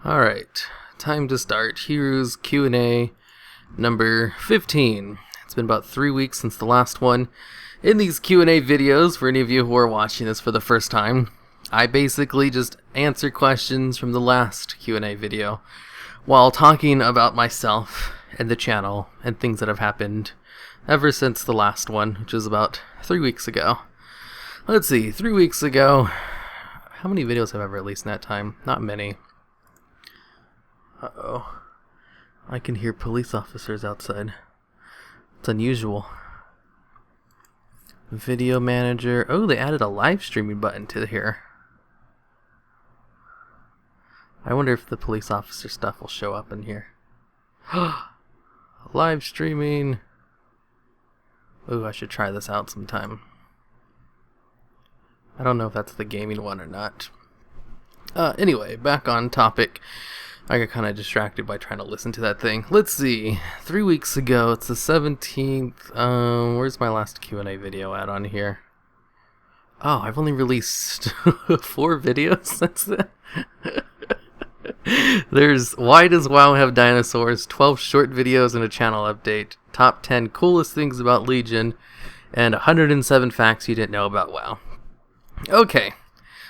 Alright, time to start Hiru's Q&A number 15. It's been about 3 weeks since the last one. In these Q&A videos, for any of you who are watching this for the first time, I basically just answer questions from the last Q&A video while talking about myself and the channel and things that have happened ever since the last one, which was about 3 weeks ago. Let's see, 3 weeks ago, how many videos have I released in that time? Not many. Uh-oh. I can hear police officers outside. It's unusual. Video manager. Oh, they added a live streaming button to here. I wonder if the police officer stuff will show up in here. Live streaming. Ooh, I should try this out sometime. I don't know if that's the gaming one or not. Anyway, back on topic. I got kind of distracted by trying to listen to that thing. Let's see. 3 weeks ago, it's the 17th. Where's my last Q&A video at on here? Oh, I've only released 4 videos since then. There's Why Does WoW Have Dinosaurs, 12 short videos and a channel update, top 10 coolest things about Legion, and 107 facts you didn't know about WoW. Okay,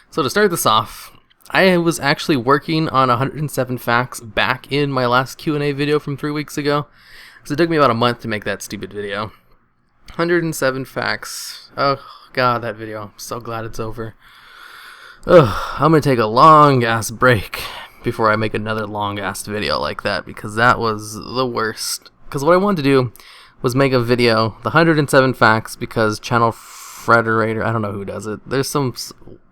so to start this off, I was actually working on 107 facts back in my last Q&A video from 3 weeks ago. So it took me about a month to make that stupid video. 107 facts. Oh god, that video. I'm so glad it's over. Ugh, I'm gonna take a long ass break before I make another long ass video like that, because that was the worst. Because what I wanted to do was make a video, the 107 facts, because Channel Frederator, I don't know who does it. There's some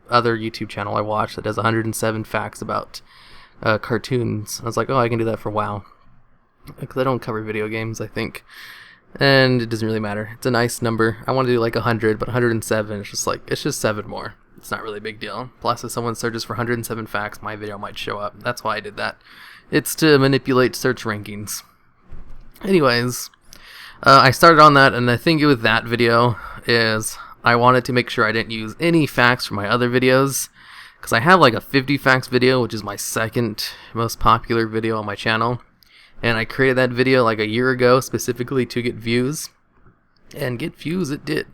other YouTube channel I watch that does 107 facts about cartoons. I was like, oh, I can do that for WoW, because I don't cover video games, I think, and it doesn't really matter. It's a nice number. I want to do like 100, but 107, it's just 7 more. It's not really a big deal. Plus, if someone searches for 107 facts, my video might show up. That's why I did that. It's to manipulate search rankings. Anyways, I started on that, and the thing with that video is I wanted to make sure I didn't use any facts from my other videos, because I have like a 50 facts video, which is my second most popular video on my channel, and I created that video like a year ago specifically to get views, and get views it did.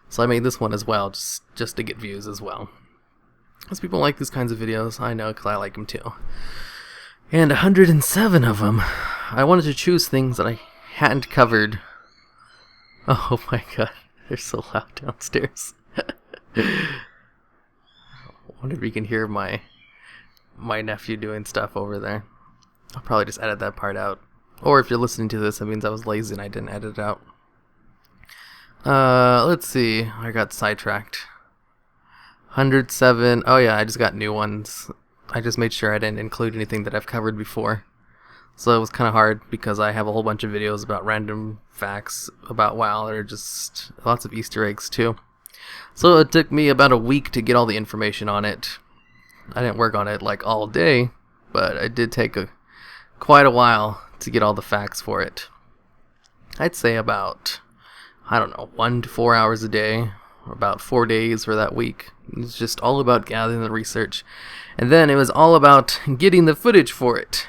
So I made this one as well, just to get views as well, because people like these kinds of videos. I know, because I like them too. And 107 of them, I wanted to choose things that I hadn't covered. Oh my god. They're so loud downstairs. I wonder if you can hear my nephew doing stuff over there. I'll probably just edit that part out. Or if you're listening to this, that means I was lazy and I didn't edit it out. Let's see. I got sidetracked. 107. Oh yeah, I just got new ones. I just made sure I didn't include anything that I've covered before. So it was kind of hard, because I have a whole bunch of videos about random facts about WoW that are just lots of Easter eggs too. So it took me about a week to get all the information on it. I didn't work on it like all day, but it did take quite a while to get all the facts for it. I'd say about, I don't know, 1 to 4 hours a day, or about 4 days for that week. It's just all about gathering the research. And then it was all about getting the footage for it.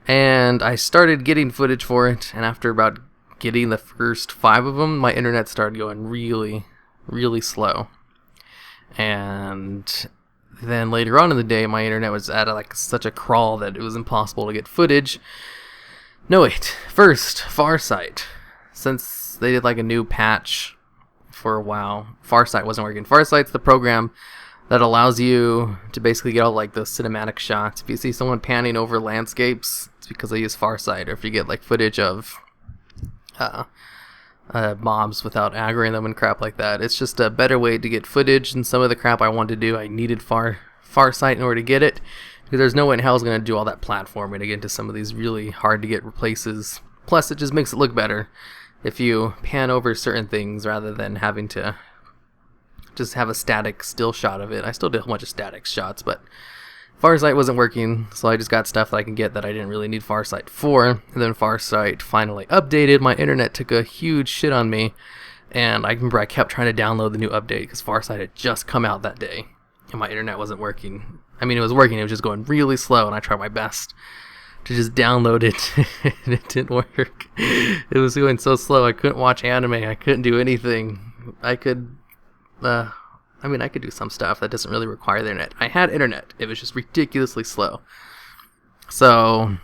And I started getting footage for it, and after about getting the first 5 of them, my internet started going really, really slow. And then later on in the day, my internet was at like such a crawl that it was impossible to get footage. No, wait. First, Farsight. Since they did like a new patch for WoW, Farsight wasn't working. Farsight's the program that allows you to basically get all like the cinematic shots. If you see someone panning over landscapes, it's because they use Farsight. Or if you get like footage of mobs without aggroing them and crap like that, it's just a better way to get footage. And some of the crap I wanted to do, I needed Farsight in order to get it, because there's no way in hell is going to do all that platforming to get into some of these really hard to get places. Plus, it just makes it look better if you pan over certain things rather than having to just have a static still shot of it. I still did a whole bunch of static shots, but Farsight wasn't working, so I just got stuff that I can get that I didn't really need Farsight for. And then Farsight finally updated. My internet took a huge shit on me, and I remember I kept trying to download the new update because Farsight had just come out that day, and my internet wasn't working. I mean, it was working. It was just going really slow, and I tried my best to just download it, and it didn't work. It was going so slow. I couldn't watch anime. I couldn't do anything. I could do some stuff that doesn't really require the internet. I had internet. It was just ridiculously slow. So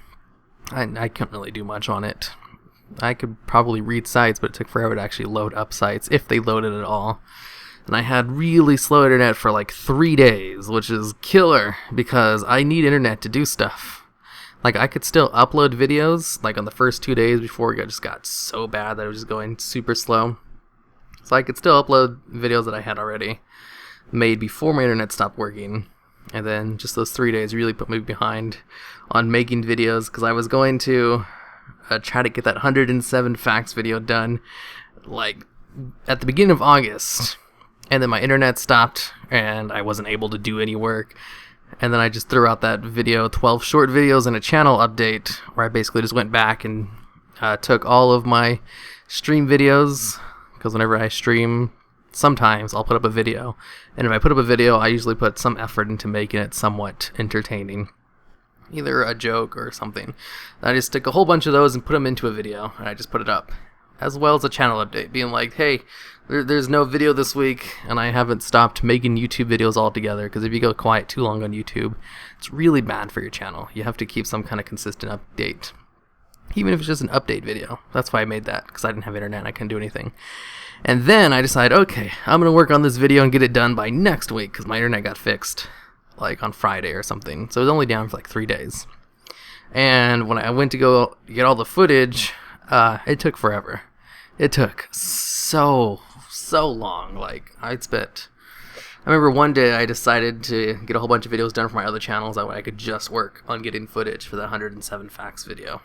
I couldn't really do much on it. I could probably read sites, but it took forever to actually load up sites, if they loaded at all. And I had really slow internet for like 3 days, which is killer, because I need internet to do stuff. Like, I could still upload videos, like, on the first 2 days before it just got so bad that it was just going super slow. So I could still upload videos that I had already made before my internet stopped working. And then just those 3 days really put me behind on making videos, because I was going to try to get that 107 facts video done, like, at the beginning of August. And then my internet stopped, and I wasn't able to do any work. And then I just threw out that video, 12 short videos and a channel update, where I basically just went back and took all of my stream videos, because whenever I stream, sometimes I'll put up a video. And if I put up a video, I usually put some effort into making it somewhat entertaining. Either a joke or something. And I just took a whole bunch of those and put them into a video, and I just put it up. As well as a channel update, being like, hey, there's no video this week, and I haven't stopped making YouTube videos altogether, because if you go quiet too long on YouTube, it's really bad for your channel. You have to keep some kind of consistent update, even if it's just an update video. That's why I made that, because I didn't have internet and I couldn't do anything. And then I decided, okay, I'm going to work on this video and get it done by next week, because my internet got fixed, like on Friday or something, so it was only down for like 3 days. And when I went to go get all the footage, it took forever. It took so long. Like, I remember one day I decided to get a whole bunch of videos done for my other channels. That way I could just work on getting footage for the 107 facts video.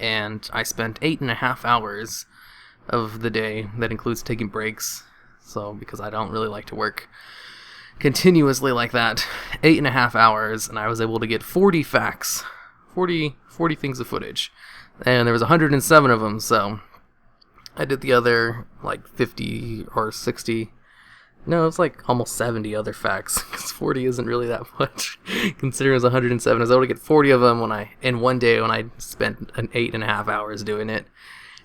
And I spent 8.5 hours of the day. That includes taking breaks. So, because I don't really like to work continuously like that. 8.5 hours, and I was able to get 40 facts. 40 things of footage. And there was 107 of them, so I did the other, like, 50 or 60. No, it was like almost 70 other facts, because 40 isn't really that much, considering it was 107. I was able to get 40 of them in one day when I spent 8.5 hours doing it.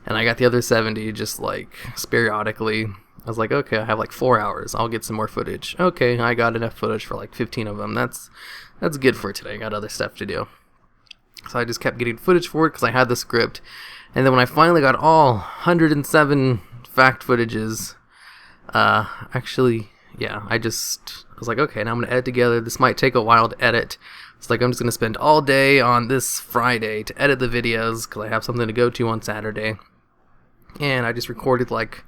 And I got the other 70 just, like, periodically. I was like, okay, I have like 4 hours. I'll get some more footage. Okay, I got enough footage for like 15 of them. That's good for today. I got other stuff to do. So I just kept getting footage for it because I had the script. And then when I finally got all 107 fact footages, I was like, okay, now I'm going to edit together. This might take a while to edit. It's like I'm just going to spend all day on this Friday to edit the videos because I have something to go to on Saturday. And I just recorded like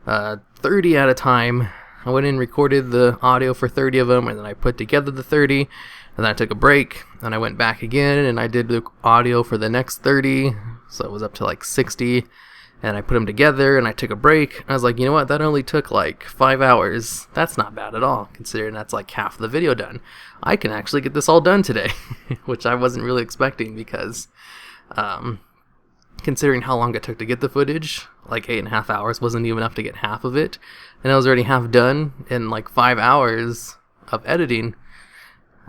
30 at a time. I went in and recorded the audio for 30 of them, and then I put together the 30, and then I took a break, and I went back again, and I did the audio for the next 30, so it was up to like 60, and I put them together, and I took a break, and I was like, you know what, that only took like 5 hours. That's not bad at all, considering that's like half the video done. I can actually get this all done today, which I wasn't really expecting, because considering how long it took to get the footage, like 8.5 hours wasn't even enough to get half of it, and I was already half done in like 5 hours of editing.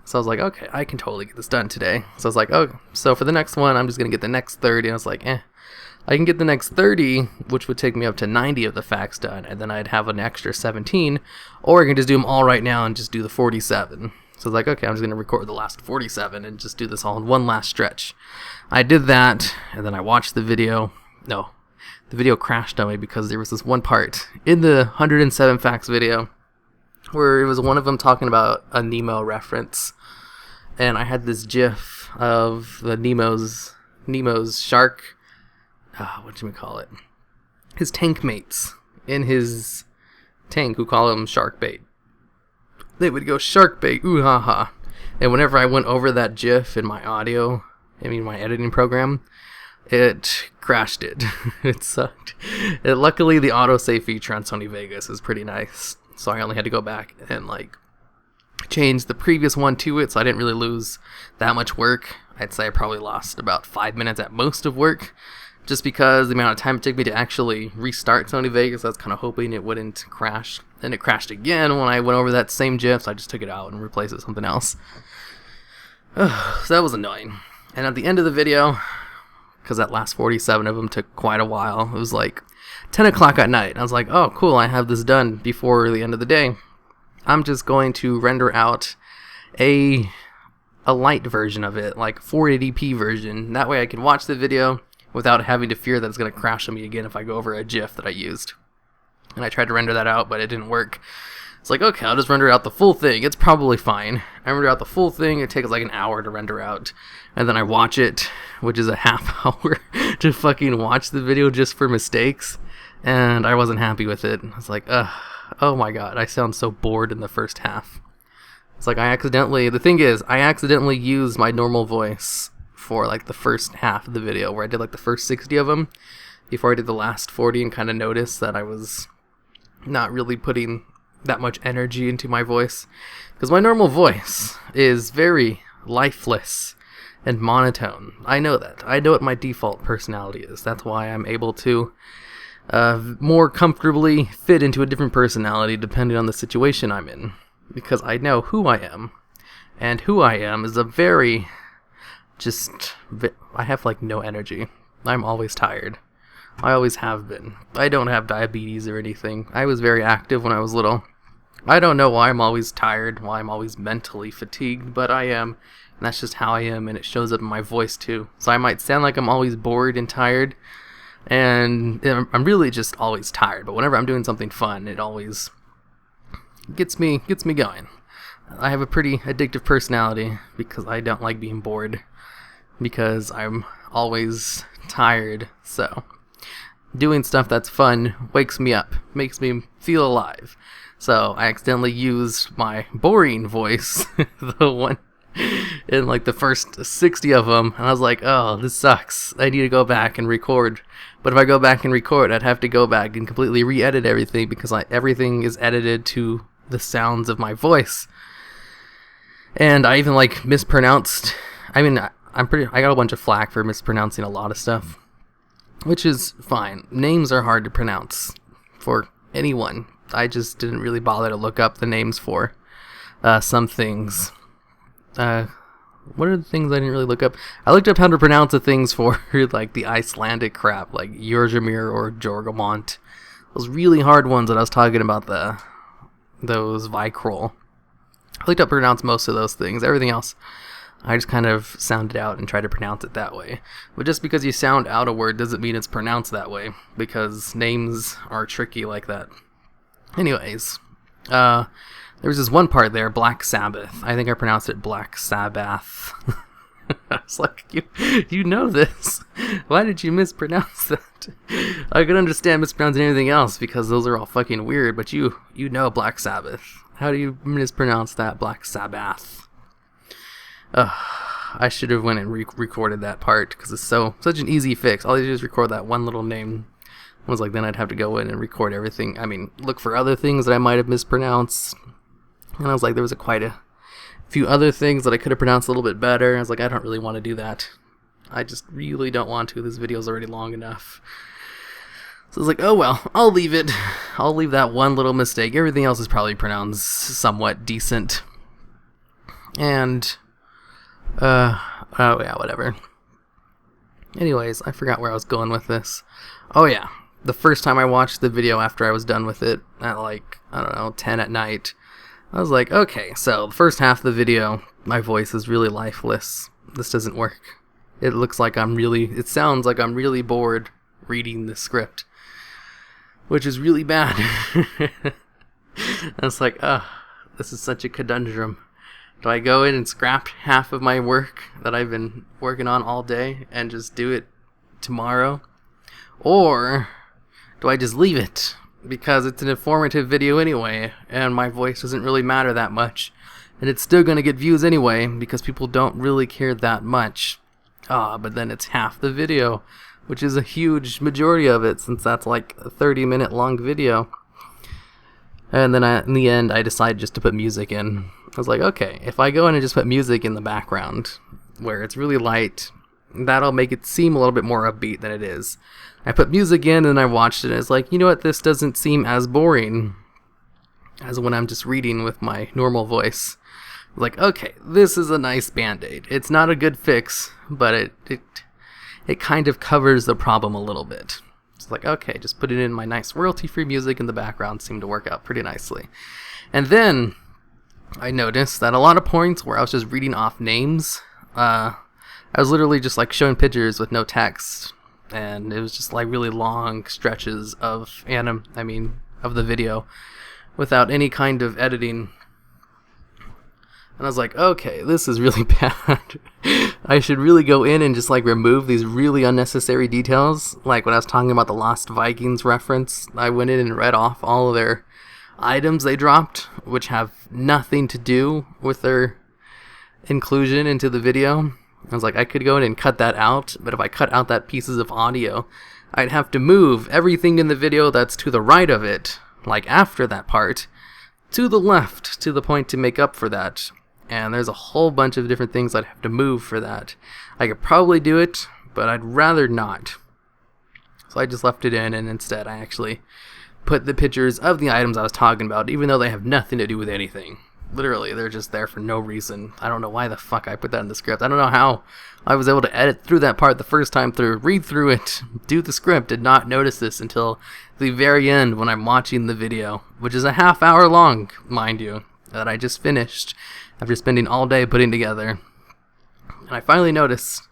So I was like, okay, I can totally get this done today. So I was like, oh, so for the next one, I'm just going to get the next 30. And I was like, I can get the next 30, which would take me up to 90 of the facts done, and then I'd have an extra 17, or I can just do them all right now and just do the 47. So I was like, okay, I'm just going to record the last 47 and just do this all in one last stretch. I did that, and then I watched the video. No, the video crashed on me because there was this one part in the 107 facts video where it was one of them talking about a Nemo reference, and I had this gif of the Nemo's shark, whatchamacallit, his tank mates in his tank who call him shark bait. They would go, shark bait, ooh ha ha. And whenever I went over that gif in my my editing program, it crashed it. It sucked. Luckily, the autosave feature on Sony Vegas is pretty nice, so I only had to go back and like change the previous one to it, so I didn't really lose that much work. I'd say I probably lost about 5 minutes at most of work, just because the amount of time it took me to actually restart Sony Vegas. I was kind of hoping it wouldn't crash. And it crashed again when I went over that same GIF, so I just took it out and replaced it with something else. So that was annoying. And at the end of the video, because that last 47 of them took quite a while, it was like 10 o'clock at night. I was like, oh cool, I have this done before the end of the day. I'm just going to render out a light version of it, like 480p version. That way I can watch the video without having to fear that it's going to crash on me again if I go over a GIF that I used. And I tried to render that out, but it didn't work. It's like, okay, I'll just render out the full thing. It's probably fine. I render out the full thing. It takes like an hour to render out. And then I watch it, which is a half hour to fucking watch the video just for mistakes. And I wasn't happy with it. I was like, oh my god, I sound so bored in the first half. It's like the thing is, I accidentally used my normal voice for like the first half of the video, where I did like the first 60 of them before I did the last 40, and kind of noticed that I was not really putting that much energy into my voice, because my normal voice is very lifeless and monotone. I know that. I know what my default personality is. That's why I'm able to more comfortably fit into a different personality depending on the situation I'm in, because I know who I am, and who I am is a very I have like no energy. I'm always tired. I always have been. I don't have diabetes or anything. I was very active when I was little. I don't know why I'm always tired, why I'm always mentally fatigued, but I am, and that's just how I am, and it shows up in my voice too. So I might sound like I'm always bored and tired, and I'm really just always tired, but whenever I'm doing something fun, it always gets me going. I have a pretty addictive personality because I don't like being bored, because I'm always tired. So doing stuff that's fun wakes me up, makes me feel alive. So I accidentally used my boring voice, the one in like the first 60 of them, and I was like, oh, this sucks. I need to go back and record. But if I go back and record, I'd have to go back and completely re-edit everything, because everything is edited to the sounds of my voice. And I even like mispronounced. I mean, I got a bunch of flack for mispronouncing a lot of stuff, which is fine. Names are hard to pronounce for anyone. I just didn't really bother to look up the names for some things. What are the things I didn't really look up? I looked up how to pronounce the things for like the Icelandic crap, like Jörgumir or Jorgamont. Those really hard ones that I was talking about, those Vicrol. I looked up how to pronounce most of those things. Everything else, I just kind of sounded out and tried to pronounce it that way. But just because you sound out a word doesn't mean it's pronounced that way, because names are tricky like that. Anyways, there was this one part there, Black Sabbath. I think I pronounced it Black Sabbath. I was like, you know this. Why did you mispronounce that? I could understand mispronouncing anything else, because those are all fucking weird, but you know Black Sabbath. How do you mispronounce that? Black Sabbath. I should have went and recorded that part, because it's such an easy fix. All you do is record that one little name. I was like, then I'd have to go in and record everything. I mean, look for other things that I might have mispronounced. And I was like, there was quite a few other things that I could have pronounced a little bit better. I was like, I don't really want to do that. I just really don't want to. This video's already long enough. So I was like, oh well, I'll leave it. I'll leave that one little mistake. Everything else is probably pronounced somewhat decent. And, oh yeah, whatever. Anyways, I forgot where I was going with this. Oh yeah, the first time I watched the video after I was done with it, at like, I don't know, 10 at night, I was like, okay, so the first half of the video, my voice is really lifeless. This doesn't work. It sounds like I'm really bored reading the script, which is really bad. I was like, this is such a conundrum. Do I go in and scrap half of my work that I've been working on all day and just do it tomorrow? Or do I just leave it, because it's an informative video anyway, and my voice doesn't really matter that much, and it's still going to get views anyway, because people don't really care that much. But then it's half the video, which is a huge majority of it, since that's like a 30-minute long video. And then in the end, I decided just to put music in. I was like, okay, if I go in and just put music in the background, where it's really light, that'll make it seem a little bit more upbeat than it is. I put music in, and I watched it, and it's like, you know what, this doesn't seem as boring as when I'm just reading with my normal voice. Like, okay, this is a nice band-aid. It's not a good fix, but it kind of covers the problem a little bit. It's like, okay, just put it in my nice royalty-free music in the background seemed to work out pretty nicely. And then I noticed that a lot of points where I was just reading off names, I was literally just like showing pictures with no text, and it was just like really long stretches of of the video without any kind of editing. And I was like, okay, this is really bad. I should really go in and just like remove these really unnecessary details. Like when I was talking about the Lost Vikings reference, I went in and read off all of their items they dropped, which have nothing to do with their inclusion into the video. I was like, I could go in and cut that out, but if I cut out that pieces of audio, I'd have to move everything in the video that's to the right of it, like after that part, to the left, to the point to make up for that. And there's a whole bunch of different things I'd have to move for that. I could probably do it, but I'd rather not. So I just left it in, and instead I actually put the pictures of the items I was talking about, even though they have nothing to do with anything. Literally, they're just there for no reason. I don't know why the fuck I put that in the script. I don't know how I was able to edit through that part the first time through, read through it, do the script, did not notice this until the very end when I'm watching the video, which is a half hour long, mind you, that I just finished after spending all day putting together. And I finally noticed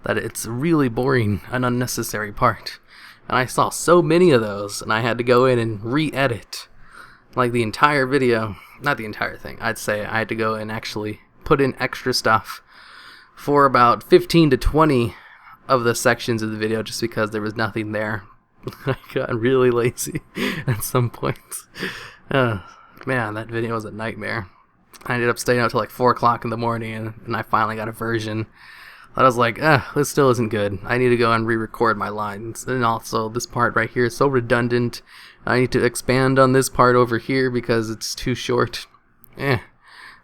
that it's a really boring and unnecessary part. And I saw so many of those, and I had to go in and re-edit like the entire video. Not the entire thing. I'd say I had to go and actually put in extra stuff for about 15 to 20 of the sections of the video just because there was nothing there. I got really lazy at some points. Man, that video was a nightmare. I ended up staying out till like 4 o'clock in the morning, and I finally got a version that I was like, this still isn't good. I need to go and re-record my lines. And also, this part right here is so redundant. I need to expand on this part over here because it's too short. I've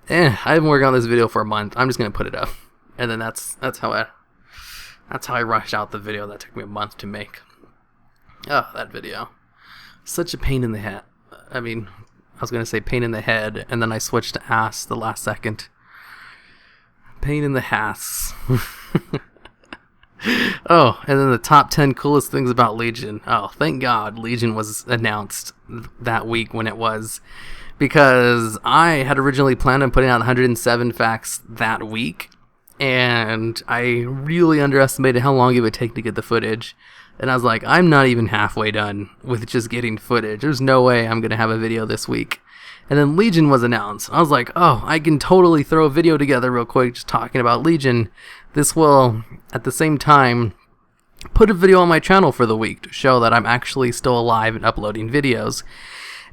been working on this video for a month. I'm just gonna put it up, and then that's how I rushed out the video that took me a month to make. Oh, that video, such a pain in the head. I mean, I was gonna say pain in the head, and then I switched to ass the last second. Pain in the ass. Oh, and then the top 10 coolest things about Legion. Oh, thank God Legion was announced that week when it was, because I had originally planned on putting out 107 facts that week, and I really underestimated how long it would take to get the footage. And I was like, I'm not even halfway done with just getting footage. There's no way I'm going to have a video this week. And then Legion was announced. I was like, oh, I can totally throw a video together real quick just talking about Legion. This will, at the same time, put a video on my channel for the week to show that I'm actually still alive and uploading videos.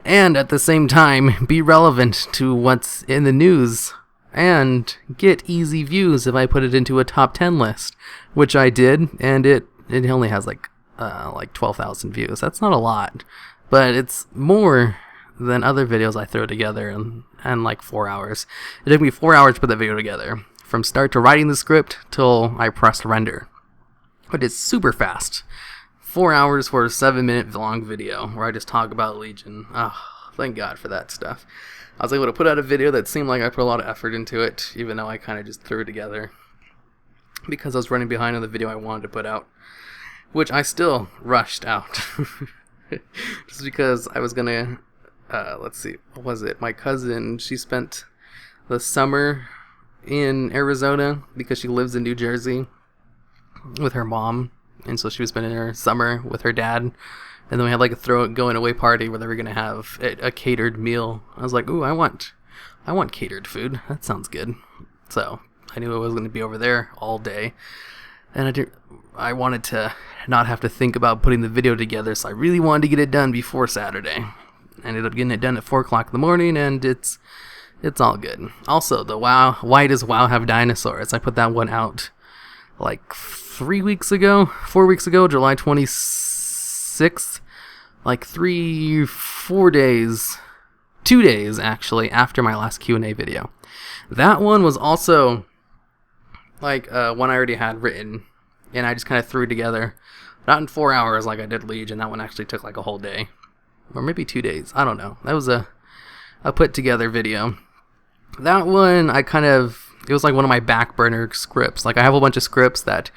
And at the same time, be relevant to what's in the news and get easy views if I put it into a top 10 list, which I did, and it only has like 12,000 views. That's not a lot, but it's more than other videos I throw together in like 4 hours. It took me 4 hours to put that video together, from start to writing the script till I pressed render. But it's super fast. 4 hours for a 7-minute long video where I just talk about Legion. Oh, thank God for that stuff. I was able to put out a video that seemed like I put a lot of effort into it, even though I kind of just threw it together because I was running behind on the video I wanted to put out, which I still rushed out. Just because I was gonna let's see, what was it? My cousin, she spent the summer in Arizona because she lives in New Jersey with her mom, and so she was spending her summer with her dad. And then we had like a going away party where they were gonna have a catered meal. I was like, ooh, I want catered food. That sounds good. So I knew I was gonna be over there all day, and I wanted to not have to think about putting the video together, so I really wanted to get it done before Saturday. I ended up getting it done at 4 o'clock in the morning, and it's all good. Also, the Why Does WoW Have Dinosaurs? I put that one out like 4 weeks ago, July 26th, like 4 days, 2 days actually, after my last Q&A video. That one was also like one I already had written, and I just kind of threw it together. Not in 4 hours like I did Legion. That one actually took like a whole day. Or maybe 2 days. I don't know. That was a put together video. That one, it was like one of my back burner scripts. Like, I have a bunch of scripts that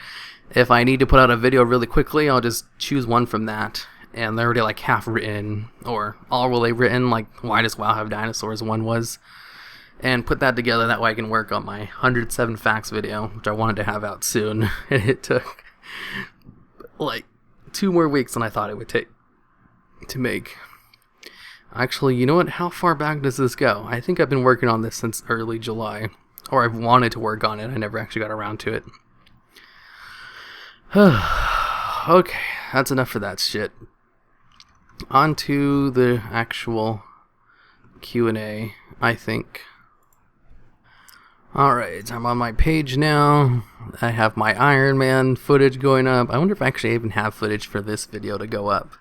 if I need to put out a video really quickly, I'll just choose one from that. And they're already like half written, or all really written, like Why Does WoW Have Dinosaurs one was. And put that together, that way I can work on my 107 facts video, which I wanted to have out soon. And it took like 2 more weeks than I thought it would take to make. Actually, you know what? How far back does this go? I think I've been working on this since early July. Or I've wanted to work on it. I never actually got around to it. Okay, that's enough for that shit. On to the actual Q&A, I think. Alright, I'm on my page now. I have my Iron Man footage going up. I wonder if I actually even have footage for this video to go up.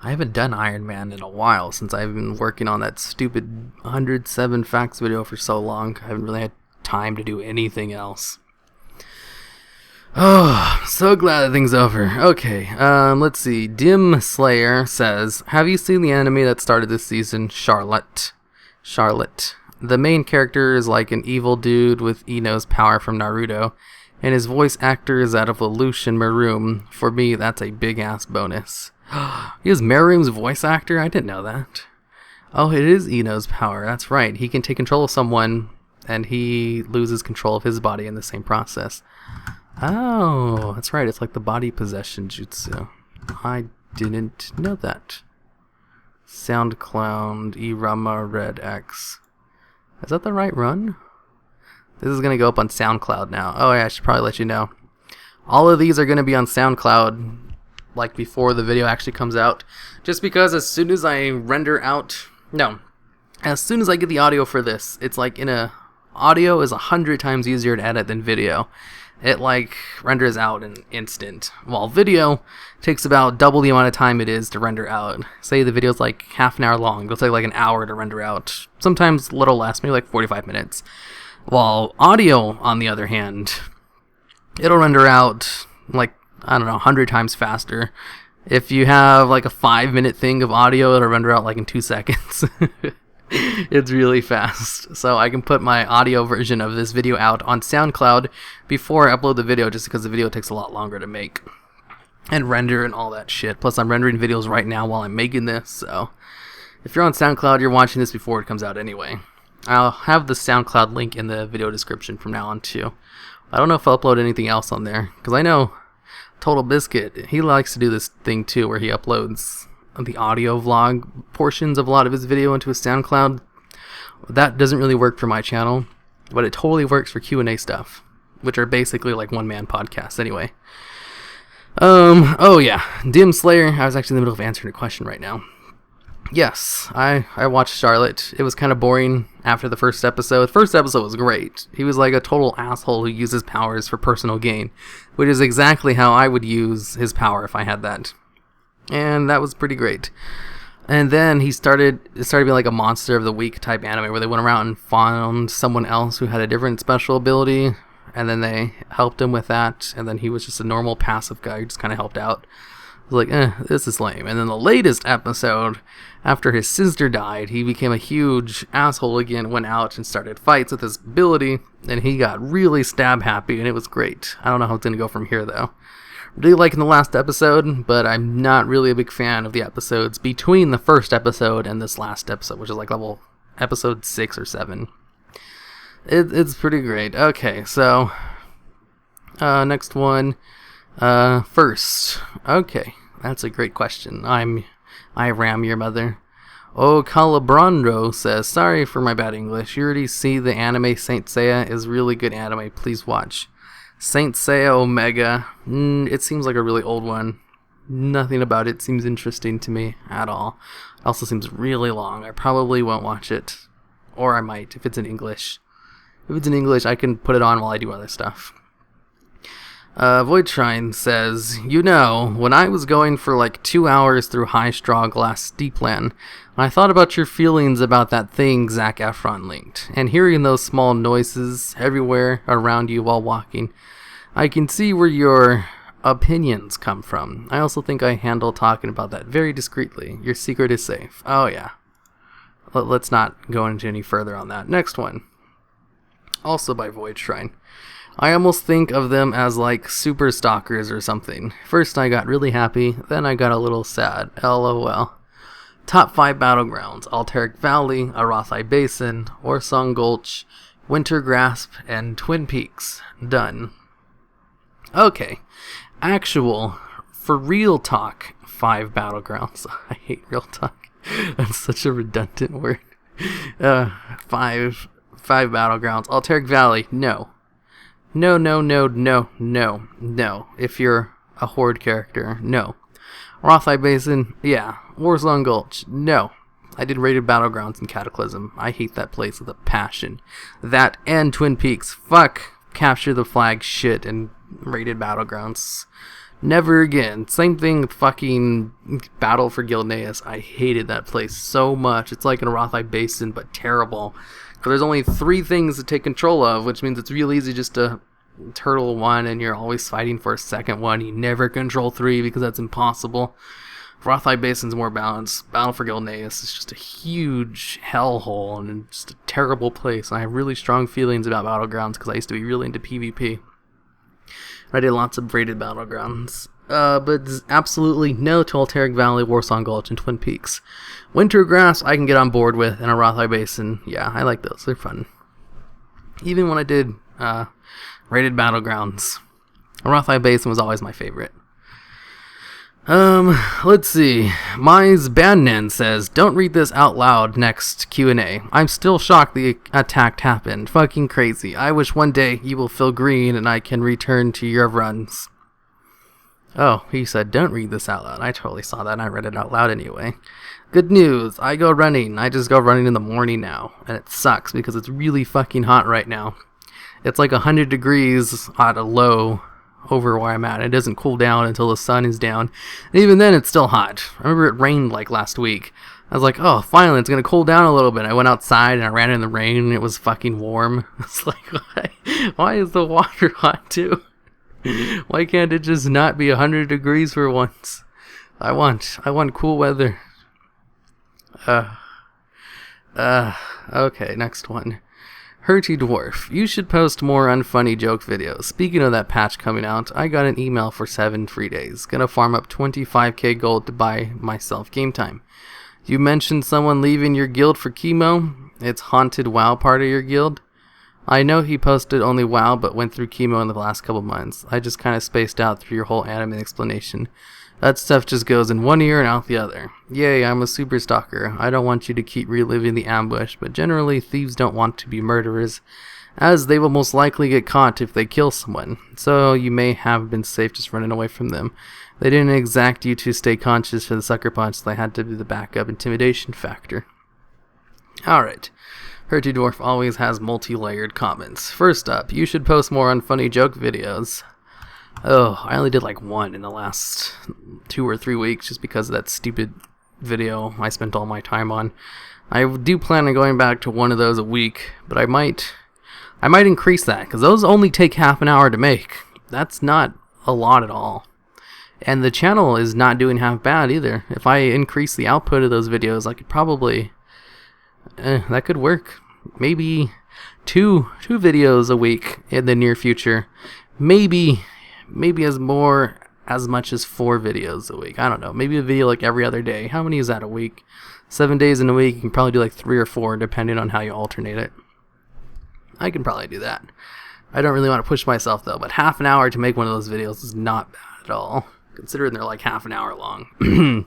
I haven't done Iron Man in a while since I've been working on that stupid 107 facts video for so long. I haven't really had time to do anything else. Oh, so glad that thing's over. Okay, let's see. Dim Slayer says, have you seen the anime that started this season, Charlotte? The main character is like an evil dude with Ino's power from Naruto, and his voice actor is that of Lucian Meruem. For me, that's a big-ass bonus. He is Meruem's voice actor? I didn't know that. Oh, it is Ino's power. That's right. He can take control of someone, and he loses control of his body in the same process. Oh, that's right. It's like the body possession jutsu. I didn't know that. SoundCloud, hirumaredx. Is that the right run? This is going to go up on SoundCloud now. Oh yeah, I should probably let you know. All of these are going to be on SoundCloud, like before the video actually comes out. Just because as soon as I as soon as I get the audio for this, it's like audio is 100 times easier to edit than video. It like renders out in instant, while video takes about double the amount of time it is to render out. Say the video's like half an hour long, it'll take like an hour to render out. Sometimes a little less, maybe like 45 minutes. While audio, on the other hand, it'll render out like, I don't know, 100 times faster. If you have like a 5-minute thing of audio, it'll render out like in 2 seconds. It's really fast. So I can put my audio version of this video out on SoundCloud before I upload the video, just because the video takes a lot longer to make and render and all that shit. Plus I'm rendering videos right now while I'm making this, so if you're on SoundCloud, you're watching this before it comes out anyway. I'll have the SoundCloud link in the video description from now on too. I don't know if I'll upload anything else on there, because I know Total Biscuit, he likes to do this thing too, where he uploads the audio vlog portions of a lot of his video into his SoundCloud. That doesn't really work for my channel, but it totally works for Q&A stuff, which are basically like one-man podcasts anyway. Oh yeah, Dim Slayer, I was actually in the middle of answering a question right now. Yes, I watched Charlotte. It was kind of boring after the first episode. The first episode was great. He was like a total asshole who uses powers for personal gain, which is exactly how I would use his power if I had that. And that was pretty great. And then it started being like a Monster of the Week type anime where they went around and found someone else who had a different special ability, and then they helped him with that, and then he was just a normal passive guy who just kind of helped out. I was like, this is lame. And then the latest episode, after his sister died, he became a huge asshole again, went out and started fights with his ability, and he got really stab happy, and it was great. I don't know how it's going to go from here, though. Really liking the last episode, but I'm not really a big fan of the episodes between the first episode and this last episode, which is like episode 6 or 7. It's pretty great. Okay, so next one. First. Okay, that's a great question. I ram your mother. Oh, Calabrando says, sorry for my bad English. You already see the anime Saint Seiya is really good anime. Please watch. Saint Seiya Omega. It seems like a really old one. Nothing about it seems interesting to me at all. It also seems really long. I probably won't watch it. Or I might, if it's in English. If it's in English, I can put it on while I do other stuff. Voidtrine says, when I was going for like 2 hours through High Straw Glass Steepland, I thought about your feelings about that thing Zac Efron linked, and hearing those small noises everywhere around you while walking, I can see where your opinions come from. I also think I handle talking about that very discreetly. Your secret is safe. Oh yeah. let's not go into any further on that. Next one. Also by Void Shrine. I almost think of them as like super stalkers or something. First I got really happy, then I got a little sad. LOL. Top 5 battlegrounds: Alteric Valley, Arathi Basin, Orsong Gulch, Winter Grasp, and Twin Peaks. Done. Okay. Actual, for real talk, 5 battlegrounds. I hate real talk. That's such a redundant word. 5 battlegrounds. Alteric Valley, no. No. If you're a Horde character, no. Arathi Basin, yeah. Warzone Gulch, no. I did rated battlegrounds in Cataclysm. I hate that place with a passion. That and Twin Peaks. Fuck capture the flag shit and rated battlegrounds. Never again. Same thing with fucking Battle for Gilneas. I hated that place so much. It's like an Arathi Basin, but terrible. Because there's only 3 things to take control of, which means it's real easy just to turtle one and you're always fighting for a second one. You never control 3 because that's impossible. Arathi Basin's more balanced. Battle for Gilneas is just a huge hellhole and just a terrible place. And I have really strong feelings about Battlegrounds because I used to be really into PvP. I did lots of rated battlegrounds. But absolutely no to Alteric Valley, Warsong Gulch, and Twin Peaks. Winter Grass I can get on board with, and Arathi Basin, yeah, I like those. They're fun. Even when I did rated battlegrounds, Arathi Basin was always my favorite. Let's see. Mize Bannan says, don't read this out loud next Q&A. I'm still shocked the attack happened. Fucking crazy. I wish one day you will feel green and I can return to your runs. Oh, he said, don't read this out loud. I totally saw that and I read it out loud anyway. Good news. I go running. I just go running in the morning now. And it sucks because it's really fucking hot right now. It's like 100 degrees at a low over where I'm at. It doesn't cool down until the sun is down. And even then, it's still hot. I remember it rained like last week. I was like, oh, finally, it's going to cool down a little bit. I went outside and I ran in the rain and it was fucking warm. It's like, why is the water hot too? Why can't it just not be 100 degrees for once? I want cool weather. Okay, next one. Hurty Dwarf, you should post more unfunny joke videos. Speaking of that patch coming out, I got an email for 7 free days. Gonna farm up 25k gold to buy myself game time. You mentioned someone leaving your guild for chemo. It's Haunted WoW part of your guild. I know he posted only WoW, but went through chemo in the last couple months. I just kind of spaced out through your whole anime explanation. That stuff just goes in one ear and out the other. Yay, I'm a super stalker. I don't want you to keep reliving the ambush, but generally thieves don't want to be murderers, as they will most likely get caught if they kill someone. So you may have been safe just running away from them. They didn't exact you to stay conscious for the sucker punch, so they had to be the backup intimidation factor. Alright. Hurty Dwarf always has multi-layered comments. First up, you should post more unfunny joke videos. Oh, I only did like 1 in the last 2 or 3 weeks just because of that stupid video I spent all my time on. I do plan on going back to 1 of those a week, but I might increase that because those only take half an hour to make. That's not a lot at all. And the channel is not doing half bad either. If I increase the output of those videos, I could probably that could work. Maybe two videos a week in the near future. Maybe as much as 4 videos a week. I don't know. Maybe a video like every other day. How many is that a week? 7 days in a week. You can probably do like 3 or 4 depending on how you alternate it. I can probably do that. I don't really want to push myself though, but half an hour to make one of those videos is not bad at all, considering they're like half an hour long.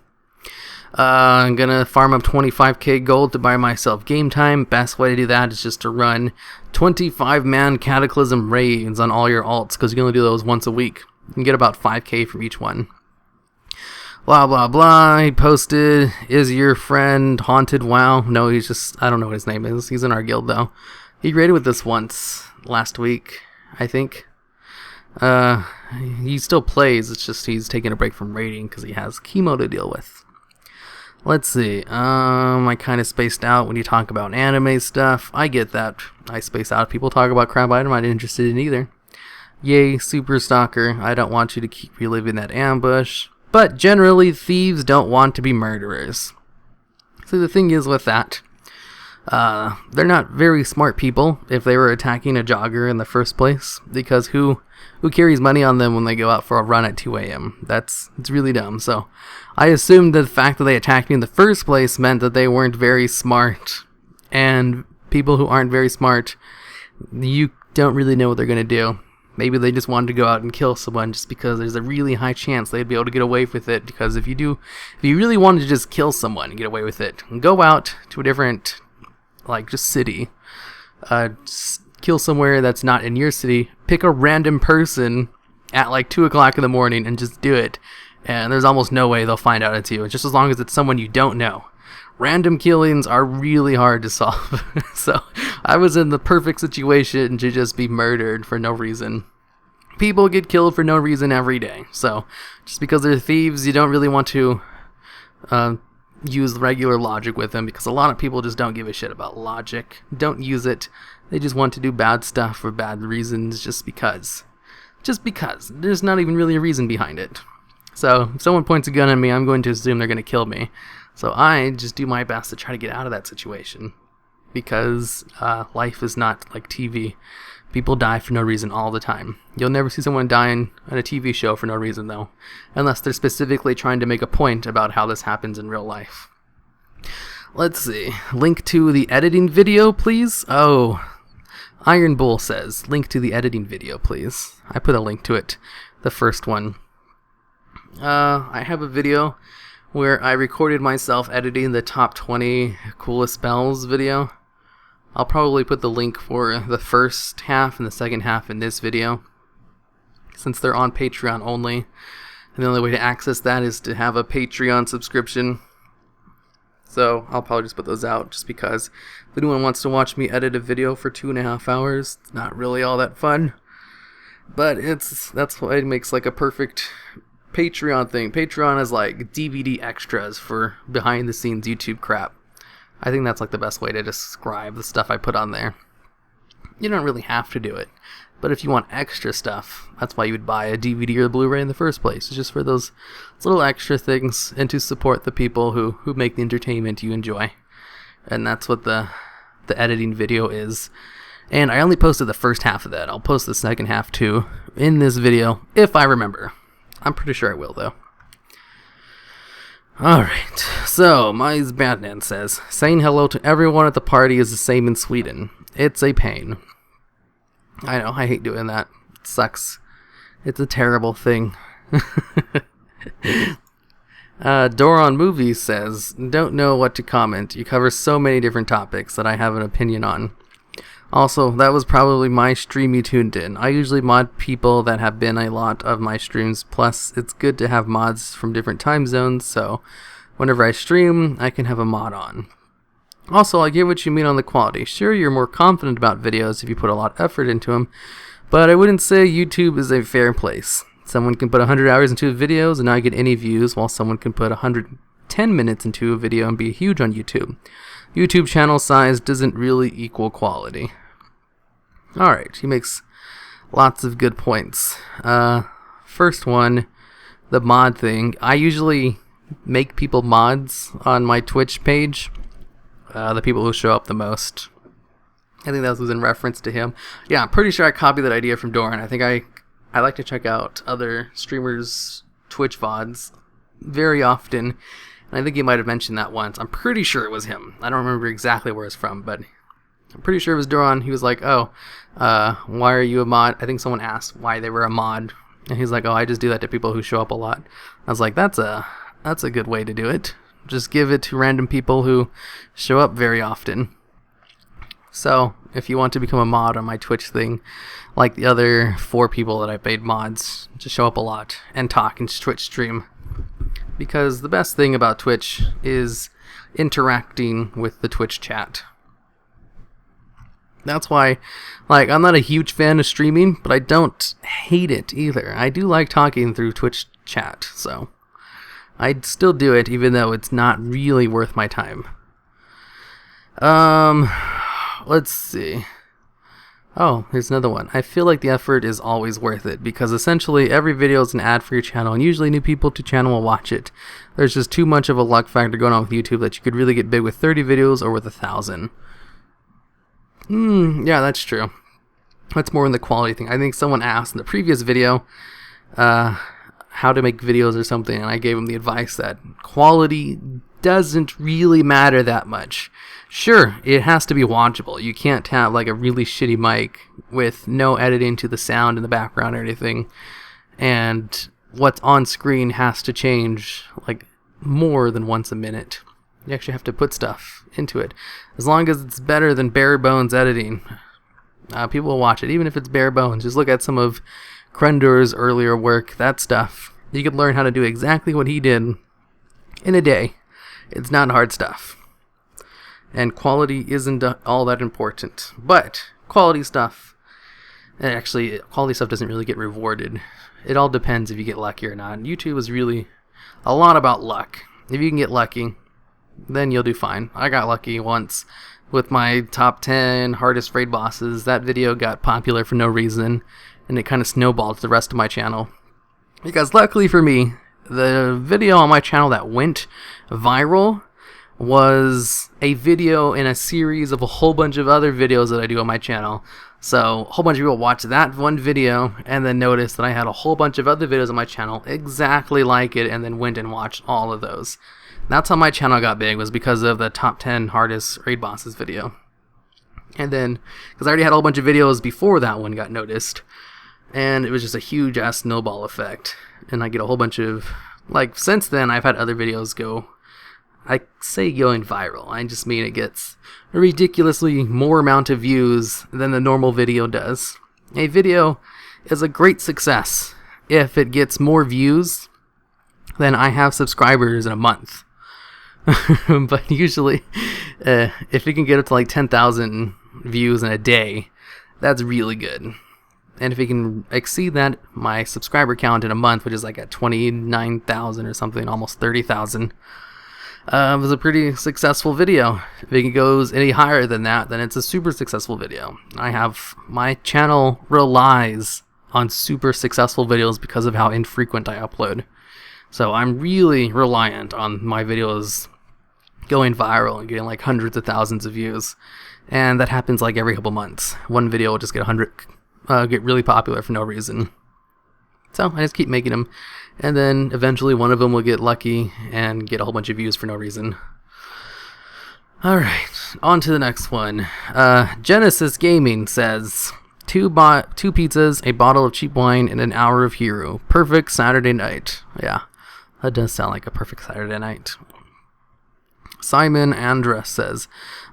I'm gonna farm up 25k gold to buy myself game time. Best way to do that is just to run 25-man Cataclysm raids on all your alts, because you can only do those once a week. You can get about 5k from each one. Blah blah blah. He posted, is your friend Haunted WoW? No, he's just, I don't know what his name is. He's in our guild though. He raided with us once last week, I think. He still plays, it's just he's taking a break from raiding because he has chemo to deal with. Let's see, I kind of spaced out when you talk about anime stuff. I get that. I space out if people talk about crap I'm not interested in either. Yay, super stalker. I don't want you to keep reliving that ambush. But generally, thieves don't want to be murderers. So the thing is with that, They're not very smart people if they were attacking a jogger in the first place, because who carries money on them when they go out for a run at 2 a.m.? It's really dumb. So I assumed that the fact that they attacked me in the first place meant that they weren't very smart. And people who aren't very smart, you don't really know what they're going to do. Maybe they just wanted to go out and kill someone just because there's a really high chance they'd be able to get away with it. Because if you really wanted to just kill someone and get away with it, go out to a different, just city, kill somewhere that's not in your city, pick a random person at 2 o'clock in the morning and just do it. And there's almost no way they'll find out it's you, just as long as it's someone you don't know. Random killings are really hard to solve. So I was in the perfect situation to just be murdered for no reason. People get killed for no reason every day. So just because they're thieves, you don't really want to use regular logic with them, because a lot of people just don't give a shit about logic. Don't use it. They just want to do bad stuff for bad reasons just because. Just because. There's not even really a reason behind it. So if someone points a gun at me, I'm going to assume they're going to kill me. So I just do my best to try to get out of that situation, because life is not like TV. People die for no reason all the time. You'll never see someone dying on a TV show for no reason, though, unless they're specifically trying to make a point about how this happens in real life. Let's see. Link to the editing video, please. Oh, Iron Bull says, link to the editing video, please. I put a link to it, the first one. I have a video where I recorded myself editing the top 20 coolest spells video. I'll probably put the link for the first half and the second half in this video, since they're on Patreon only. And the only way to access that is to have a Patreon subscription. So I'll probably just put those out, just because if anyone wants to watch me edit a video for 2.5 hours, it's not really all that fun. But that's why it makes a perfect Patreon thing. Patreon is like DVD extras for behind the scenes YouTube crap. I think that's the best way to describe the stuff I put on there. You don't really have to do it, but if you want extra stuff, that's why you would buy a DVD or a Blu-ray in the first place. It's just for those little extra things and to support the people who make the entertainment you enjoy. And that's what the editing video is. And I only posted the first half of that. I'll post the second half too in this video if I remember. I'm pretty sure I will, though. Alright, so Mize Batman says, saying hello to everyone at the party is the same in Sweden. It's a pain. I know, I hate doing that. It sucks. It's a terrible thing. Doron Movies says, don't know what to comment. You cover so many different topics that I have an opinion on. Also, that was probably my stream you tuned in. I usually mod people that have been a lot of my streams, plus it's good to have mods from different time zones, so whenever I stream, I can have a mod on. Also, I get what you mean on the quality. Sure, you're more confident about videos if you put a lot of effort into them, but I wouldn't say YouTube is a fair place. Someone can put 100 hours into videos and not get any views, while someone can put 110 minutes into a video and be huge on YouTube. YouTube channel size doesn't really equal quality. Alright, he makes lots of good points. First one, the mod thing. I usually make people mods on my Twitch page. The people who show up the most. I think that was in reference to him. Yeah, I'm pretty sure I copied that idea from Doran. I think I like to check out other streamers' Twitch VODs very often. And I think he might have mentioned that once. I'm pretty sure it was him. I don't remember exactly where it's from, but I'm pretty sure it was Doran. He was like, oh, why are you a mod? I think someone asked why they were a mod. And he's like, oh, I just do that to people who show up a lot. I was like, that's a good way to do it. Just give it to random people who show up very often. So, if you want to become a mod on my Twitch thing, like the other 4 people that I paid mods, just show up a lot and talk and Twitch stream. Because the best thing about Twitch is interacting with the Twitch chat. That's why, I'm not a huge fan of streaming, but I don't hate it either. I do like talking through Twitch chat, so I'd still do it even though it's not really worth my time. Let's see. Oh, here's another one. I feel like the effort is always worth it, because essentially every video is an ad for your channel, and usually new people to channel will watch it. There's just too much of a luck factor going on with YouTube that you could really get big with 30 videos or with 1,000. Yeah, that's true. That's more in the quality thing. I think someone asked in the previous video how to make videos or something, and I gave them the advice that quality doesn't really matter that much. Sure, it has to be watchable. You can't have like a really shitty mic with no editing to the sound in the background or anything, and what's on screen has to change like more than once a minute. You actually have to put stuff into it. As long as it's better than bare bones editing, people will watch it, even if it's bare bones. Just look at some of Krendor's earlier work, that stuff. You could learn how to do exactly what he did in a day. It's not hard stuff. And quality isn't all that important. But quality stuff, and actually, quality stuff doesn't really get rewarded. It all depends if you get lucky or not. YouTube is really a lot about luck. If you can get lucky, then you'll do fine. I got lucky once with my top 10 hardest raid bosses. That video got popular for no reason, and it kind of snowballed to the rest of my channel. Because luckily for me, the video on my channel that went viral was a video in a series of a whole bunch of other videos that I do on my channel. So a whole bunch of people watched that one video and then noticed that I had a whole bunch of other videos on my channel exactly like it, and then went and watched all of those. That's how my channel got big, was because of the top 10 hardest raid bosses video. And then, because I already had a whole bunch of videos before that one got noticed, and it was just a huge ass snowball effect. And I get a whole bunch of, like, since then I've had other videos go, I say going viral, I just mean it gets a ridiculously more amount of views than the normal video does. A video is a great success if it gets more views than I have subscribers in a month. But usually, if it can get up to like 10,000 views in a day, that's really good. And if it can exceed that, my subscriber count in a month, which is like at 29,000 or something, almost 30,000, was a pretty successful video. If it goes any higher than that, then it's a super successful video. My channel relies on super successful videos because of how infrequent I upload. So I'm really reliant on my videos going viral and getting like hundreds of thousands of views. And that happens like every couple months. One video will just get get really popular for no reason. So I just keep making them. And then eventually one of them will get lucky and get a whole bunch of views for no reason. Alright, on to the next one. Genesis Gaming says, two pizzas, a bottle of cheap wine, and an hour of Hiru. Perfect Saturday night. Yeah, that does sound like a perfect Saturday night. Simon Andra says,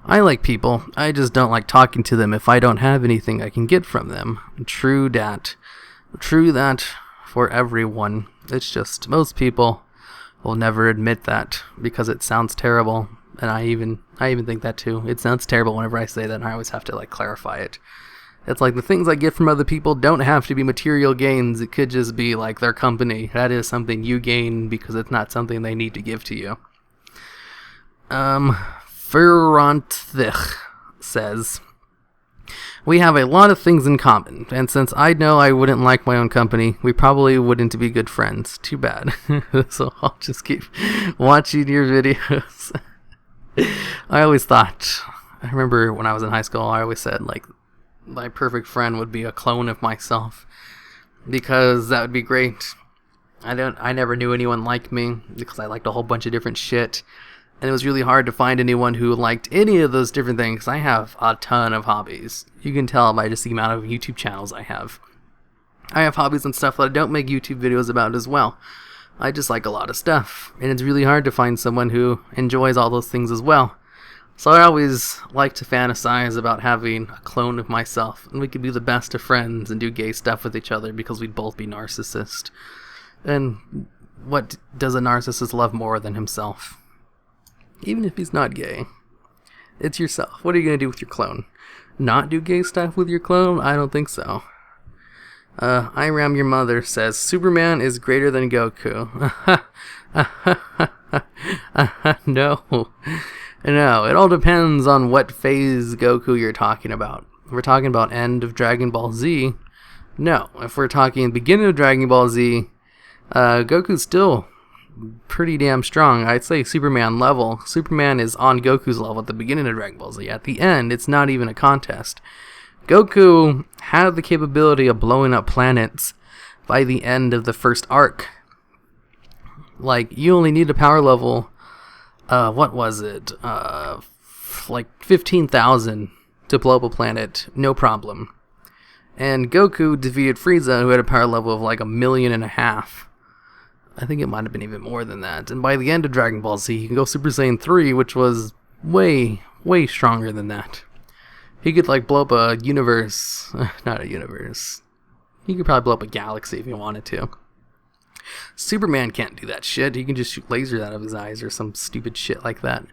I like people, I just don't like talking to them if I don't have anything I can get from them. True that. True that for everyone. It's just most people will never admit that because it sounds terrible. And I even think that too. It sounds terrible whenever I say that, and I always have to like clarify it. It's like the things I get from other people don't have to be material gains. It could just be like their company. That is something you gain because it's not something they need to give to you. Ferranthich says, we have a lot of things in common, and since I know I wouldn't like my own company, we probably wouldn't be good friends. Too bad. So I'll just keep watching your videos. I always thought, I remember when I was in high school, I always said, like, my perfect friend would be a clone of myself, because that would be great. I never knew anyone like me, because I liked a whole bunch of different shit. And it was really hard to find anyone who liked any of those different things. I have a ton of hobbies. You can tell by just the amount of YouTube channels I have. I have hobbies and stuff that I don't make YouTube videos about as well. I just like a lot of stuff. And it's really hard to find someone who enjoys all those things as well. So I always like to fantasize about having a clone of myself. And we could be the best of friends and do gay stuff with each other because we'd both be narcissists. And what does a narcissist love more than himself? Even if he's not gay. It's yourself. What are you going to do with your clone? Not do gay stuff with your clone? I don't think so. Iram Your Mother says, Superman is greater than Goku. No. No, it all depends on what phase Goku you're talking about. If we're talking about end of Dragon Ball Z, no. If we're talking beginning of Dragon Ball Z, Goku's still pretty damn strong. I'd say Superman level. Superman is on Goku's level at the beginning of Dragon Ball Z. At the end, it's not even a contest. Goku had the capability of blowing up planets by the end of the first arc. Like, you only need a power level, what was it? Like 15,000 to blow up a planet, no problem. And Goku defeated Frieza, who had a power level of like 1.5 million. I think it might have been even more than that. And by the end of Dragon Ball Z, he can go Super Saiyan 3, which was way, way stronger than that. He could like blow up a universe, not a universe. He could probably blow up a galaxy if he wanted to. Superman can't do that shit. He can just shoot lasers out of his eyes or some stupid shit like that.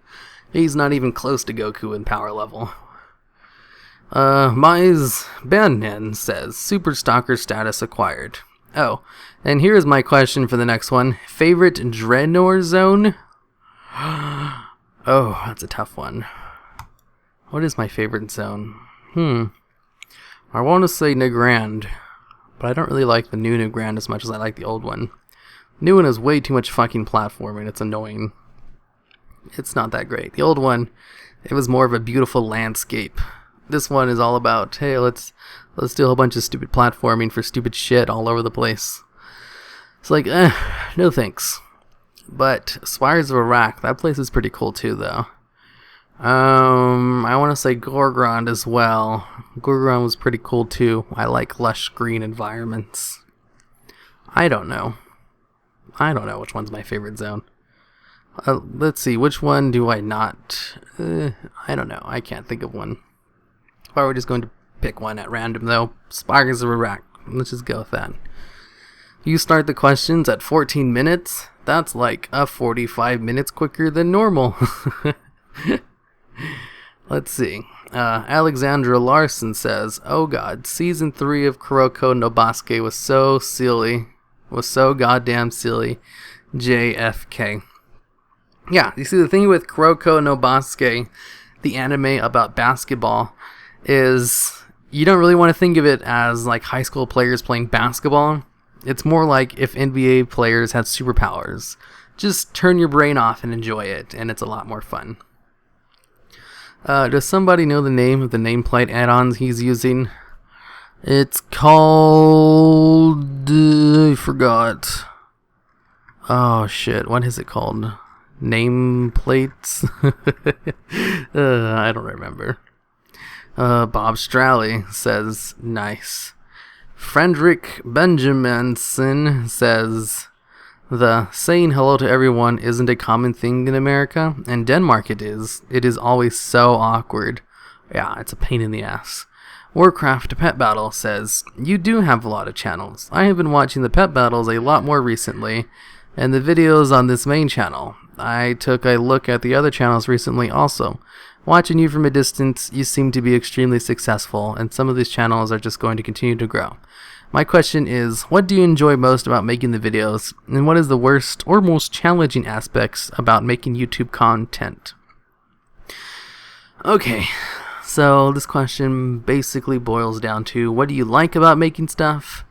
He's not even close to Goku in power level. Mize Banyan says, Super Stalker status acquired. Oh, and here's my question for the next one. Favorite Draenor zone? Oh, that's a tough one. What is my favorite zone? I want to say Nagrand, but I don't really like the new Nagrand as much as I like the old one. New one is way too much fucking platforming. It's annoying. It's not that great. The old one, it was more of a beautiful landscape. This one is all about, hey, let's do a whole bunch of stupid platforming for stupid shit all over the place. It's like, no thanks. But Spires of Iraq, that place is pretty cool too, though. I want to say Gorgrond as well. Gorgrond was pretty cool too. I like lush green environments. I don't know which one's my favorite zone. Let's see, which one do I not? I don't know. I can't think of one. If I were just going to pick one at random, though, Spires of Iraq. Let's just go with that. You start the questions at 14 minutes. That's like 45 minutes quicker than normal. Let's see. Alexandra Larson says, oh god, season 3 of Kuroko no Basuke was so silly. Was so goddamn silly. JFK. Yeah, you see, the thing with Kuroko no Basuke, the anime about basketball, is you don't really want to think of it as like high school players playing basketball. It's more like if NBA players had superpowers. Just turn your brain off and enjoy it, and it's a lot more fun. Does somebody know the name of the nameplate add-ons he's using? It's called... I forgot. Oh shit, what is it called? Nameplates? I don't remember. Bob Stralley says, nice. Frederick Benjaminson says, the saying hello to everyone isn't a common thing in America. In Denmark it is. It is always so awkward. Yeah, it's a pain in the ass. Warcraft Pet Battle says, you do have a lot of channels. I have been watching the pet battles a lot more recently, and the videos on this main channel. I took a look at the other channels recently also. Watching you from a distance, you seem to be extremely successful, and some of these channels are just going to continue to grow. My question is, what do you enjoy most about making the videos, and what is the worst or most challenging aspects about making YouTube content? Okay, so this question basically boils down to, what do you like about making stuff,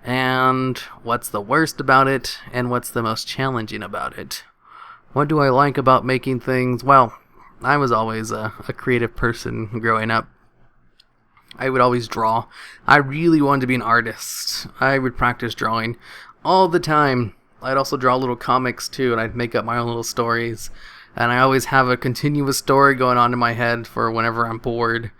and what's the worst about it, and what's the most challenging about it? What do I like about making things? Well, I was always a creative person growing up. I would always draw. I really wanted to be an artist. I would practice drawing all the time. I'd also draw little comics too, and I'd make up my own little stories. And I always have a continuous story going on in my head for whenever I'm bored.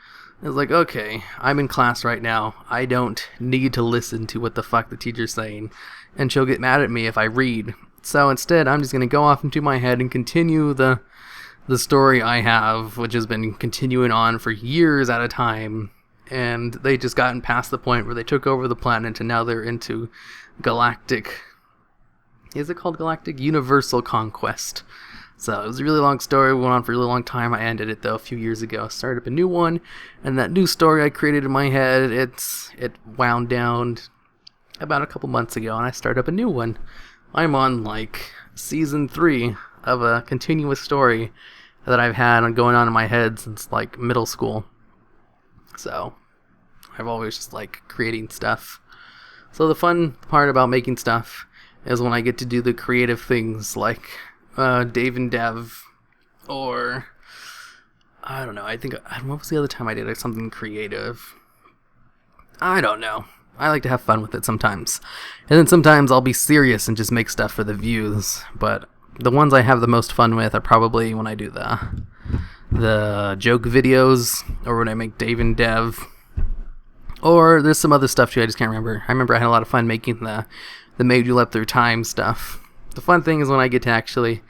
It's like, okay, I'm in class right now. I don't need to listen to what the fuck the teacher's saying, and she'll get mad at me if I read. So instead, I'm just going to go off into my head and continue the story I have, which has been continuing on for years at a time. And they just gotten past the point where they took over the planet, and now they're into galactic... Is it called galactic? Universal conquest. So it was a really long story, went on for a really long time. I ended it though a few years ago. Started up a new one, and that new story I created in my head, it wound down about a couple months ago, and I started up a new one. I'm on like season 3 of a continuous story that I've had going on in my head since like middle school. So I've always just like creating stuff. So the fun part about making stuff is when I get to do the creative things like Dave and Dev, or I don't know. What was the other time I did something creative? I don't know. I like to have fun with it sometimes. And then sometimes I'll be serious and just make stuff for the views. But the ones I have the most fun with are probably when I do the joke videos, or when I make Dave and Dev. Or there's some other stuff too, I just can't remember. I remember I had a lot of fun making the Made You Leap Through Time stuff. The fun thing is when I get to actually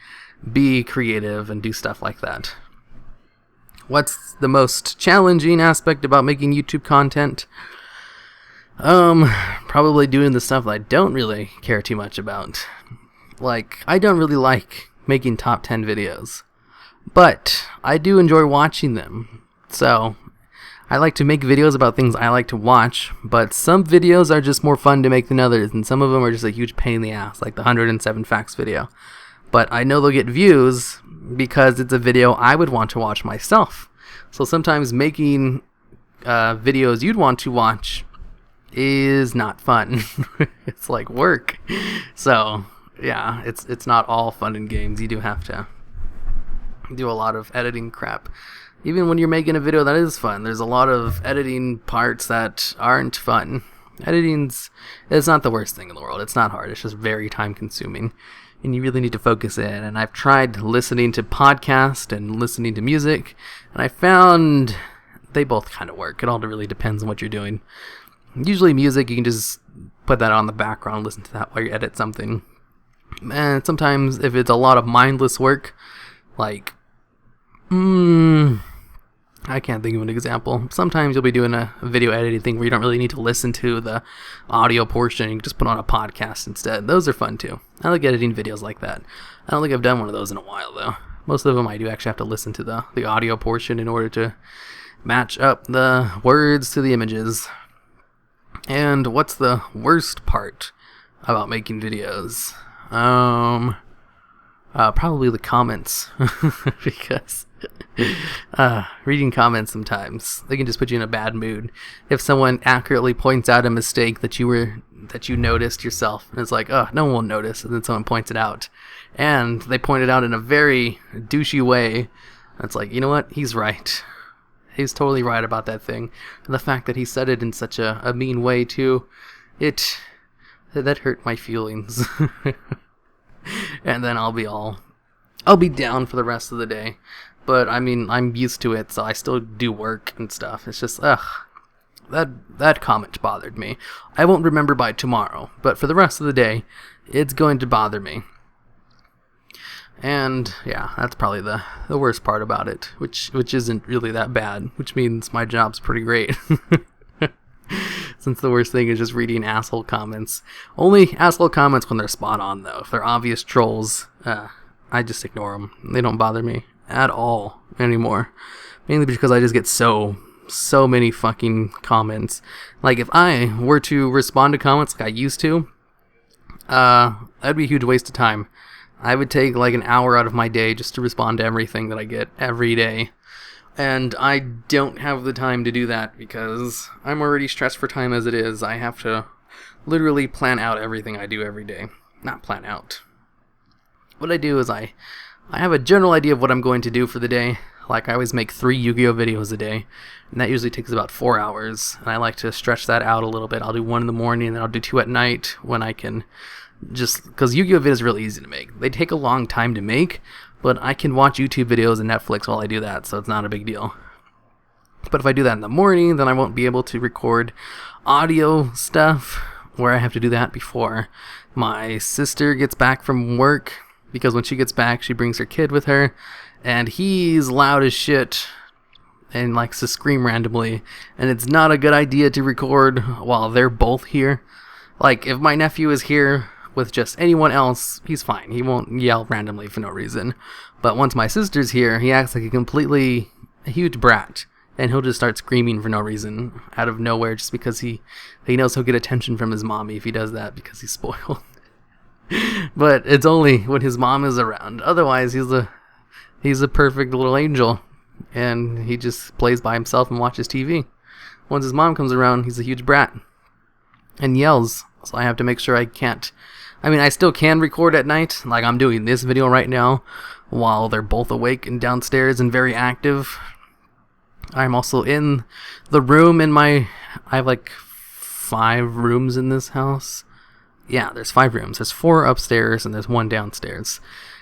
be creative and do stuff like that. What's the most challenging aspect about making YouTube content? Probably doing the stuff that I don't really care too much about. Like, I don't really like making top 10 videos, but I do enjoy watching them. So, I like to make videos about things I like to watch, but some videos are just more fun to make than others, and some of them are just a huge pain in the ass, like the 107 facts video. But I know they'll get views because it's a video I would want to watch myself. So sometimes making videos you'd want to watch is not fun. It's like work. So yeah, it's not all fun and games. You do have to do a lot of editing crap. Even when you're making a video that is fun, there's a lot of editing parts that aren't fun. It's not the worst thing in the world. It's not hard. It's just very time consuming, and you really need to focus in. And I've tried listening to podcasts and listening to music, and I found they both kind of work. It all really depends on what you're doing. Usually music, you can just put that on the background, listen to that while you edit something. And sometimes if it's a lot of mindless work, like, I can't think of an example. Sometimes you'll be doing a video editing thing where you don't really need to listen to the audio portion. You can just put on a podcast instead. Those are fun too. I like editing videos like that. I don't think I've done one of those in a while though. Most of them I do actually have to listen to the audio portion in order to match up the words to the images. And what's the worst part about making videos? Probably the comments. Because reading comments sometimes, they can just put you in a bad mood. If someone accurately points out a mistake that you noticed yourself, and it's like, oh, no one will notice, and then someone points it out, and they point it out in a very douchey way, it's like, you know what, he's right. He's totally right about that thing. And the fact that he said it in such a mean way too, that hurt my feelings. And then I'll be down for the rest of the day. But I mean, I'm used to it, so I still do work and stuff. It's just, that comment bothered me. I won't remember by tomorrow, but for the rest of the day, it's going to bother me. And yeah, that's probably the worst part about it, which isn't really that bad, which means my job's pretty great. Since the worst thing is just reading asshole comments. Only asshole comments when they're spot on though. If they're obvious trolls, I just ignore them. They don't bother me at all anymore. Mainly because I just get so many fucking comments. Like if I were to respond to comments like I used to, that'd be a huge waste of time. I would take like an hour out of my day just to respond to everything that I get every day. And I don't have the time to do that because I'm already stressed for time as it is. I have to literally plan out everything I do every day. Not plan out. What I do is I have a general idea of what I'm going to do for the day. Like I always make 3 Yu-Gi-Oh videos a day, and that usually takes about 4 hours. And I like to stretch that out a little bit. I'll do 1 in the morning, and then I'll do 2 at night when I can. Just because Yu-Gi-Oh videos is really easy to make. They take a long time to make, but I can watch YouTube videos and Netflix while I do that, so it's not a big deal. But if I do that in the morning, then I won't be able to record audio stuff, where I have to do that before my sister gets back from work, because when she gets back, she brings her kid with her, and he's loud as shit and likes to scream randomly, and it's not a good idea to record while they're both here. Like, if my nephew is here with just anyone else, he's fine. He won't yell randomly for no reason. But once my sister's here, he acts like a huge brat. And he'll just start screaming for no reason, out of nowhere, just because he knows he'll get attention from his mommy if he does that, because he's spoiled. But it's only when his mom is around. Otherwise, he's a perfect little angel. And he just plays by himself and watches TV. Once his mom comes around, he's a huge brat. And yells. So I have to make sure I can't I mean, I still can record at night, like I'm doing this video right now, while they're both awake and downstairs and very active. I'm also in the room I have like 5 rooms in this house. Yeah, there's 5 rooms. There's 4 upstairs and there's 1 downstairs.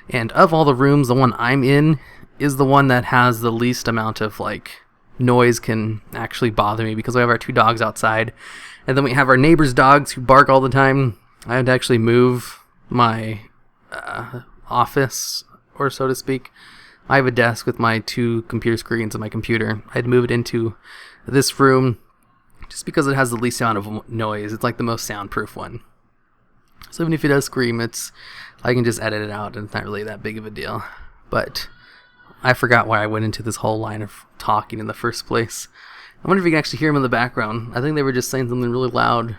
And of all the rooms, the one I'm in is the one that has the least amount of like noise can actually bother me, because we have our 2 dogs outside, and then we have our neighbor's dogs who bark all the time. I had to actually move my office, or so to speak. I have a desk with my 2 computer screens and my computer. I had to move it into this room just because it has the least amount of noise. It's like the most soundproof one. So even if it does scream, I can just edit it out, and it's not really that big of a deal. But I forgot why I went into this whole line of talking in the first place. I wonder if you can actually hear them in the background. I think they were just saying something really loud.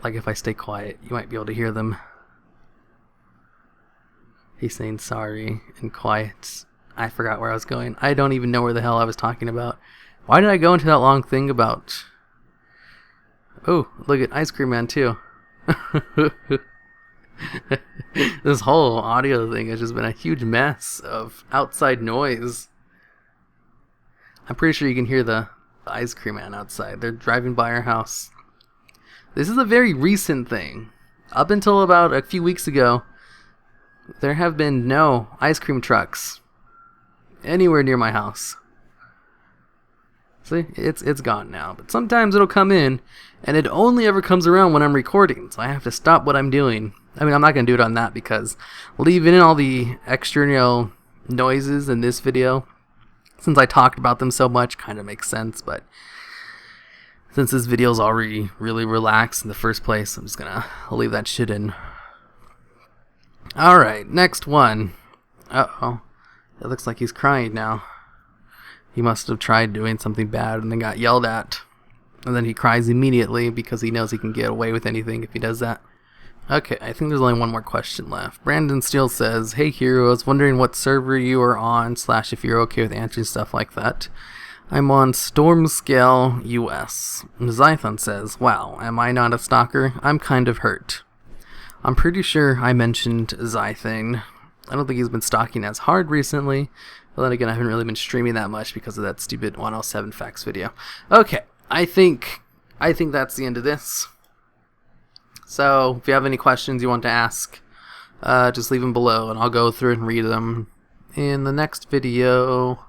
Like if I stay quiet, you might be able to hear them. He's saying sorry and quiet. I forgot where I was going. I don't even know where the hell I was talking about. Why did I go into that long thing about... Oh, look at Ice Cream Man too. This whole audio thing has just been a huge mess of outside noise. I'm pretty sure you can hear the Ice Cream Man outside. They're driving by our house. This is a very recent thing. Up until about a few weeks ago, there have been no ice cream trucks anywhere near my house. See, it's gone now. But sometimes it'll come in, and it only ever comes around when I'm recording, so I have to stop what I'm doing. I mean, I'm not going to do it on that, because leaving in all the external noises in this video, since I talked about them so much, kind of makes sense. But since this video's already really relaxed in the first place, I'm just going to leave that shit in. Alright, next one. Uh-oh. It looks like he's crying now. He must have tried doing something bad and then got yelled at. And then he cries immediately because he knows he can get away with anything if he does that. Okay, I think there's only one more question left. Brandon Steele says, "Hey Hiru, I was wondering what server you are on, / if you're okay with answering stuff like that. I'm on Stormscale US. Zython says, wow, am I not a stalker? I'm kind of hurt. I'm pretty sure I mentioned Zythane. I don't think he's been stalking as hard recently. But then again, I haven't really been streaming that much because of that stupid 107 facts video. Okay, I think that's the end of this. So, if you have any questions you want to ask, just leave them below and I'll go through and read them in the next video.